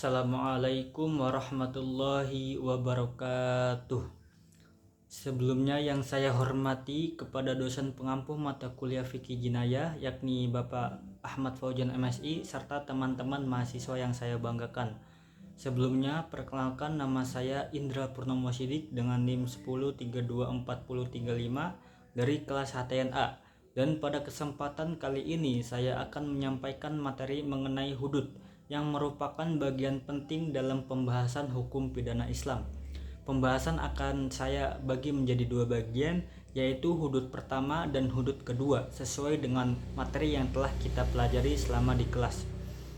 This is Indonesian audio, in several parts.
Assalamualaikum warahmatullahi wabarakatuh. Sebelumnya yang saya hormati kepada dosen pengampu mata kuliah Fikih Jinayah yakni Bapak Ahmad Fauzan MSI serta teman-teman mahasiswa yang saya banggakan. Sebelumnya perkenalkan, nama saya Indra Purnomo Sidik dengan NIM 10324035 dari kelas HTNA. Dan pada kesempatan kali ini saya akan menyampaikan materi mengenai hudud yang merupakan bagian penting dalam pembahasan hukum pidana Islam. Pembahasan akan saya bagi menjadi dua bagian, yaitu hudud pertama dan hudud kedua, sesuai dengan materi yang telah kita pelajari selama di kelas.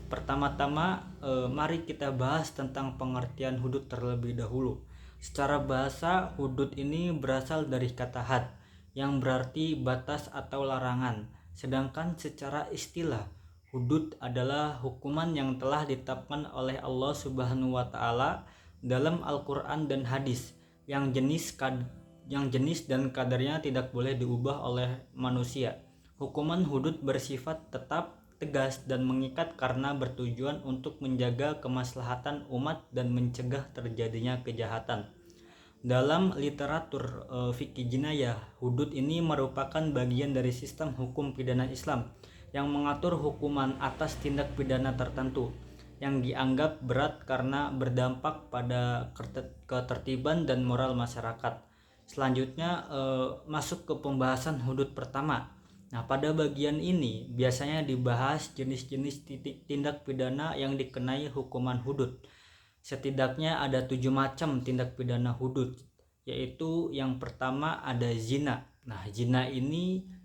Pertama-tama, mari kita bahas tentang pengertian hudud terlebih dahulu. Secara bahasa, hudud ini berasal dari kata had, yang berarti batas atau larangan. Sedangkan secara istilah, hudud adalah hukuman yang telah ditetapkan oleh Allah Subhanahu wa Ta'ala dalam Al-Quran dan hadis, yang jenis dan kadarnya tidak boleh diubah oleh manusia. Hukuman hudud bersifat tetap, tegas, dan mengikat karena bertujuan untuk menjaga kemaslahatan umat dan mencegah terjadinya kejahatan. Dalam literatur fikih jinayah, hudud ini merupakan bagian dari sistem hukum pidana Islam yang mengatur hukuman atas tindak pidana tertentu yang dianggap berat karena berdampak pada ketertiban dan moral masyarakat. Selanjutnya masuk ke pembahasan hudud pertama. Nah, pada bagian ini biasanya dibahas jenis-jenis tindak pidana yang dikenai hukuman hudud. Setidaknya ada 7 macam tindak pidana hudud, yaitu yang pertama ada zina. Nah, zina ini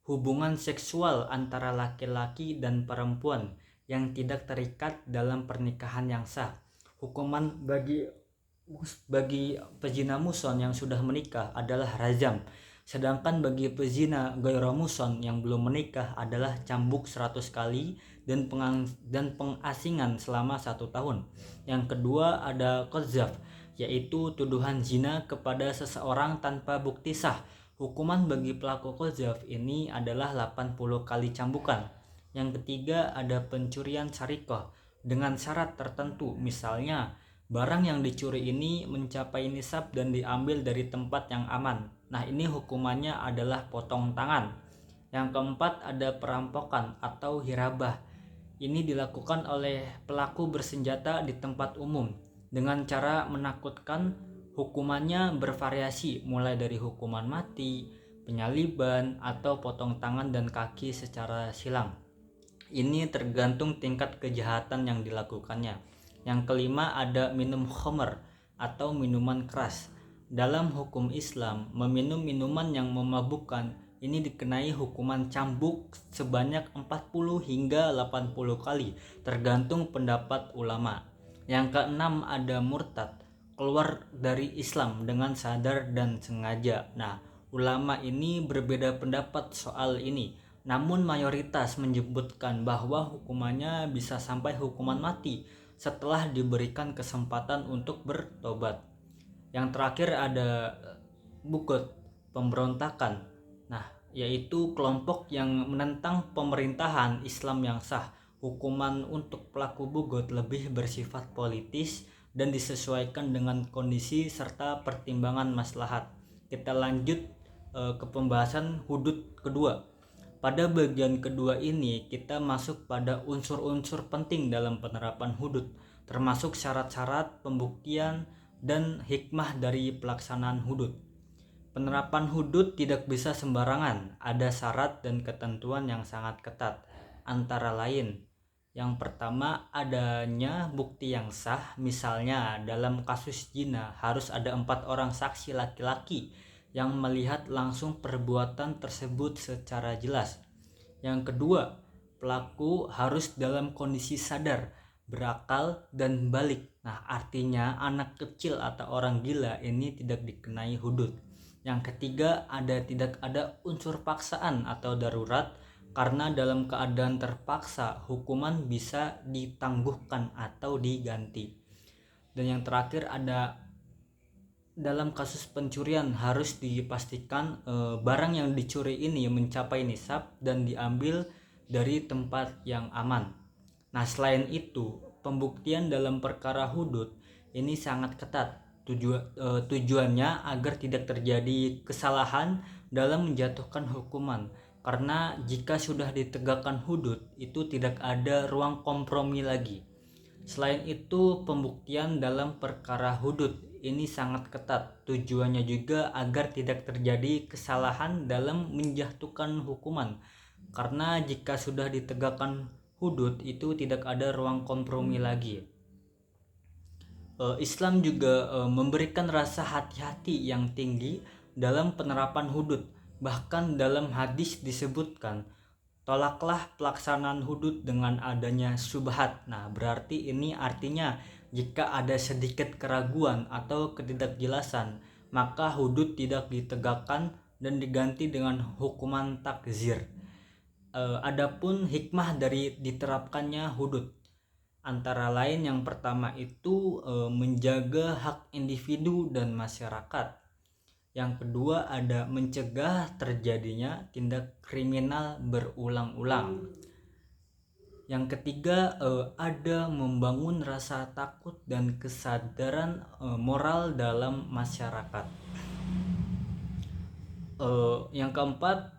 hubungan seksual antara laki-laki dan perempuan yang tidak terikat dalam pernikahan yang sah. Hukuman bagi pezina muson yang sudah menikah adalah rajam. Sedangkan bagi pezina ghairu muson yang belum menikah adalah cambuk 100 kali dan pengasingan selama 1 tahun. Yang kedua ada qadzaf, yaitu tuduhan zina kepada seseorang tanpa bukti sah. Hukuman bagi pelaku qadzaf ini adalah 80 kali cambukan. Yang ketiga ada pencurian syarikoh dengan syarat tertentu, misalnya barang yang dicuri ini mencapai nisab dan diambil dari tempat yang aman. Nah, ini hukumannya adalah potong tangan. Yang keempat ada perampokan atau hirabah. Ini dilakukan oleh pelaku bersenjata di tempat umum dengan cara menakutkan. Hukumannya bervariasi mulai dari hukuman mati, penyaliban, atau potong tangan dan kaki secara silang. Ini tergantung tingkat kejahatan yang dilakukannya. Yang kelima ada minum khamr atau minuman keras. Dalam hukum Islam, meminum minuman yang memabukkan ini dikenai hukuman cambuk sebanyak 40 hingga 80 kali, tergantung pendapat ulama. Yang keenam ada murtad, keluar dari Islam dengan sadar dan sengaja. Nah, ulama ini berbeda pendapat soal ini, namun mayoritas menyebutkan bahwa hukumannya bisa sampai hukuman mati setelah diberikan kesempatan untuk bertobat. Yang terakhir ada bugot, pemberontakan. Nah, yaitu kelompok yang menentang pemerintahan Islam yang sah. Hukuman untuk pelaku bugot lebih bersifat politis dan disesuaikan dengan kondisi serta pertimbangan maslahat. Kita lanjut ke pembahasan hudud kedua. Pada bagian kedua ini kita masuk pada unsur-unsur penting dalam penerapan hudud, termasuk syarat-syarat pembuktian dan hikmah dari pelaksanaan hudud. Penerapan hudud tidak bisa sembarangan, ada syarat dan ketentuan yang sangat ketat. Antara lain, yang pertama adanya bukti yang sah, misalnya dalam kasus zina harus ada 4 orang saksi laki-laki yang melihat langsung perbuatan tersebut secara jelas. Yang kedua, pelaku harus dalam kondisi sadar, berakal, dan balik. Nah, artinya anak kecil atau orang gila ini tidak dikenai hudud. Yang ketiga, tidak ada unsur paksaan atau darurat, karena dalam keadaan terpaksa hukuman bisa ditangguhkan atau diganti. Dan yang terakhir ada dalam kasus pencurian harus dipastikan barang yang dicuri ini mencapai nisab dan diambil dari tempat yang aman. Nah, selain itu pembuktian dalam perkara hudud ini sangat ketat. Tujuannya agar tidak terjadi kesalahan dalam menjatuhkan hukuman. Karena jika sudah ditegakkan hudud, itu tidak ada ruang kompromi lagi. Selain itu, pembuktian dalam perkara hudud ini sangat ketat. Tujuannya juga agar tidak terjadi kesalahan dalam menjatuhkan hukuman. Karena jika sudah ditegakkan hudud, itu tidak ada ruang kompromi lagi. Islam juga memberikan rasa hati-hati yang tinggi dalam penerapan hudud. Bahkan dalam hadis disebutkan, tolaklah pelaksanaan hudud dengan adanya syubhat. Nah, berarti ini artinya jika ada sedikit keraguan atau ketidakjelasan, maka hudud tidak ditegakkan dan diganti dengan hukuman takzir. Adapun hikmah dari diterapkannya hudud, antara lain yang pertama itu menjaga hak individu dan masyarakat. Yang kedua ada mencegah terjadinya tindak kriminal berulang-ulang. Yang ketiga ada membangun rasa takut dan kesadaran moral dalam masyarakat. Yang keempat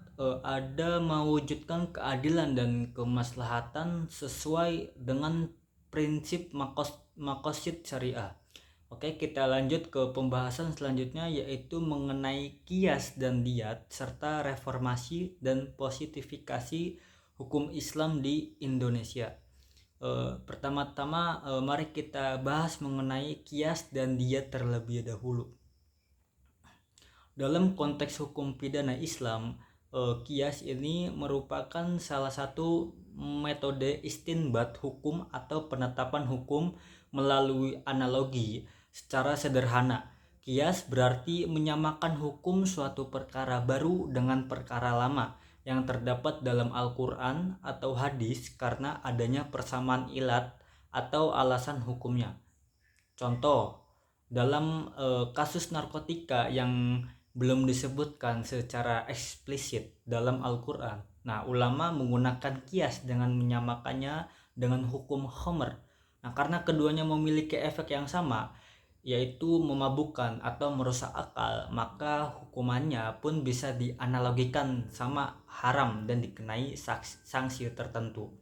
ada mewujudkan keadilan dan kemaslahatan sesuai dengan prinsip maqasid syariah. Oke, kita lanjut ke pembahasan selanjutnya, yaitu mengenai qiyas dan diyat serta reformasi dan positifikasi hukum Islam di Indonesia. Pertama-tama mari kita bahas mengenai qiyas dan diyat terlebih dahulu. Dalam konteks hukum pidana Islam, qiyas ini merupakan salah satu metode istinbat hukum atau penetapan hukum melalui analogi. Secara sederhana, qiyas berarti menyamakan hukum suatu perkara baru dengan perkara lama yang terdapat dalam Al-Quran atau hadis karena adanya persamaan ilat atau alasan hukumnya. Contoh, dalam kasus narkotika yang belum disebutkan secara eksplisit dalam Al-Quran. Nah, ulama menggunakan qiyas dengan menyamakannya dengan hukum khamr. Nah, karena keduanya memiliki efek yang sama, yaitu memabukkan atau merusak akal, maka hukumannya pun bisa dianalogikan sama haram dan dikenai sanksi tertentu.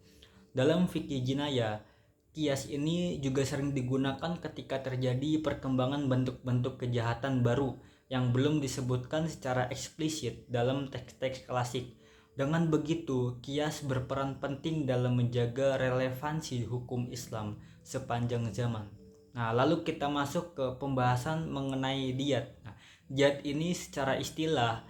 Dalam fikih jinayah, qiyas ini juga sering digunakan ketika terjadi perkembangan bentuk-bentuk kejahatan baru yang belum disebutkan secara eksplisit dalam teks-teks klasik. Dengan begitu, qiyas berperan penting dalam menjaga relevansi hukum Islam sepanjang zaman. Nah, lalu kita masuk ke pembahasan mengenai diyat. Nah, diyat ini secara istilah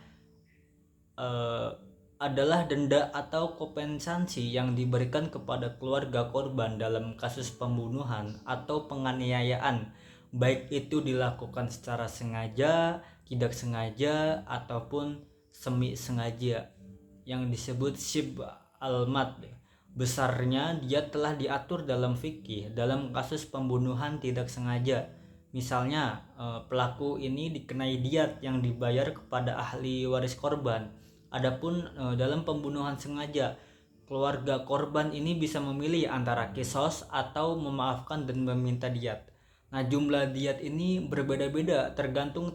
adalah denda atau kompensasi yang diberikan kepada keluarga korban dalam kasus pembunuhan atau penganiayaan, baik itu dilakukan secara sengaja, tidak sengaja, ataupun semi sengaja, yang disebut shib al-mad. Besarnya dia telah diatur dalam fikih dalam kasus pembunuhan tidak sengaja. Misalnya pelaku ini dikenai diyat yang dibayar kepada ahli waris korban. Adapun dalam pembunuhan sengaja, keluarga korban ini bisa memilih antara kisos atau memaafkan dan meminta diyat. Nah, jumlah diyat ini berbeda-beda tergantung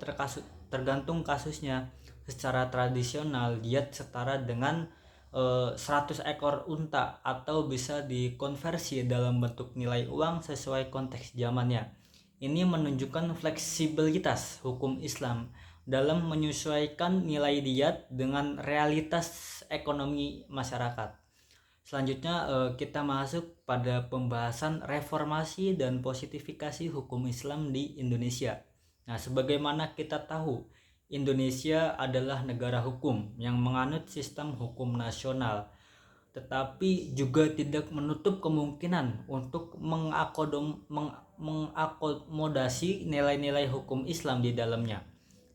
kasusnya. Secara tradisional, diyat setara dengan 100 ekor unta atau bisa dikonversi dalam bentuk nilai uang sesuai konteks zamannya. Ini menunjukkan fleksibilitas hukum Islam dalam menyesuaikan nilai diyat dengan realitas ekonomi masyarakat. Selanjutnya kita masuk pada pembahasan reformasi dan positifikasi hukum Islam di Indonesia. Nah, sebagaimana kita tahu, Indonesia adalah negara hukum yang menganut sistem hukum nasional, tetapi juga tidak menutup kemungkinan untuk mengakomodasi nilai-nilai hukum Islam di dalamnya,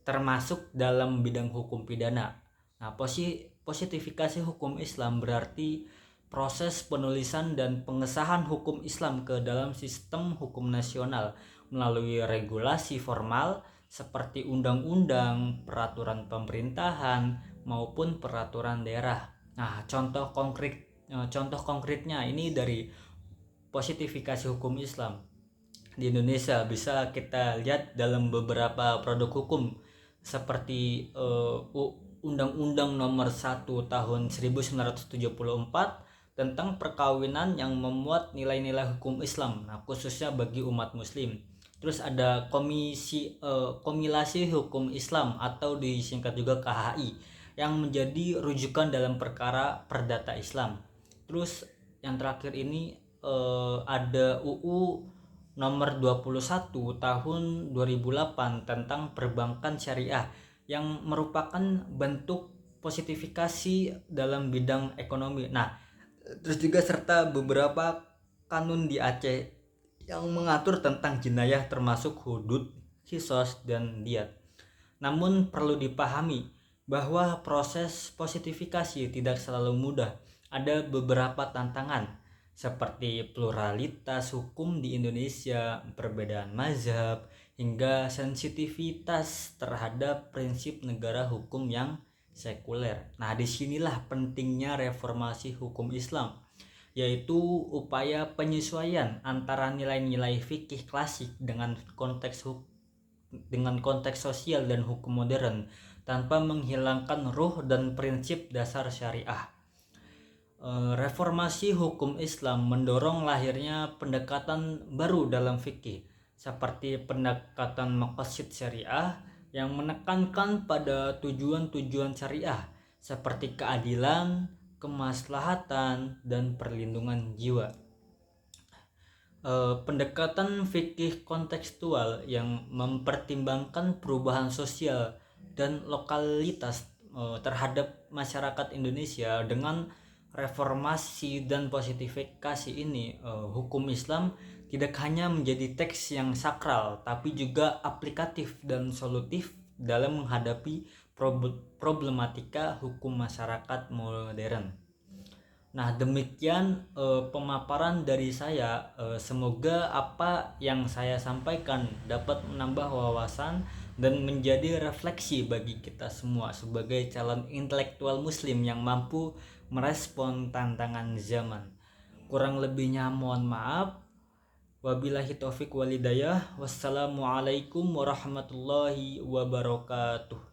termasuk dalam bidang hukum pidana. Nah, positifikasi hukum Islam berarti proses penulisan dan pengesahan hukum Islam ke dalam sistem hukum nasional melalui regulasi formal seperti undang-undang, peraturan pemerintahan, maupun peraturan daerah. Nah, contoh konkretnya ini dari positifikasi hukum Islam di Indonesia bisa kita lihat dalam beberapa produk hukum seperti Undang-Undang Nomor 1 Tahun 1974 tentang perkawinan yang memuat nilai-nilai hukum Islam, nah khususnya bagi umat Muslim. Terus ada Komilasi Hukum Islam atau disingkat juga KHI yang menjadi rujukan dalam perkara perdata Islam. Terus yang terakhir ini ada UU nomor 21 tahun 2008 tentang perbankan syariah yang merupakan bentuk positifikasi dalam bidang ekonomi. Nah, terus juga serta beberapa kanun di Aceh yang mengatur tentang jenayah termasuk hudud, kisos, dan diat. Namun perlu dipahami bahwa proses positifikasi tidak selalu mudah. Ada beberapa tantangan seperti pluralitas hukum di Indonesia, perbedaan mazhab, hingga sensitivitas terhadap prinsip negara hukum yang sekuler. Nah, disinilah pentingnya reformasi hukum Islam, yaitu upaya penyesuaian antara nilai-nilai fikih klasik dengan konteks sosial dan hukum modern tanpa menghilangkan ruh dan prinsip dasar syariah. Reformasi hukum Islam mendorong lahirnya pendekatan baru dalam fikih seperti pendekatan maqasid syariah yang menekankan pada tujuan-tujuan syariah seperti keadilan, kemaslahatan, dan perlindungan jiwa. Pendekatan fikih kontekstual yang mempertimbangkan perubahan sosial dan lokalitas terhadap masyarakat Indonesia. Dengan reformasi dan positifikasi ini, hukum Islam tidak hanya menjadi teks yang sakral, tapi juga aplikatif dan solutif dalam menghadapi problematika hukum masyarakat modern. Nah, demikian pemaparan dari saya. Semoga apa yang saya sampaikan dapat menambah wawasan dan menjadi refleksi bagi kita semua sebagai calon intelektual muslim yang mampu merespon tantangan zaman. Kurang lebihnya mohon maaf. Wabillahi taufik walhidayah. Wassalamualaikum warahmatullahi wabarakatuh.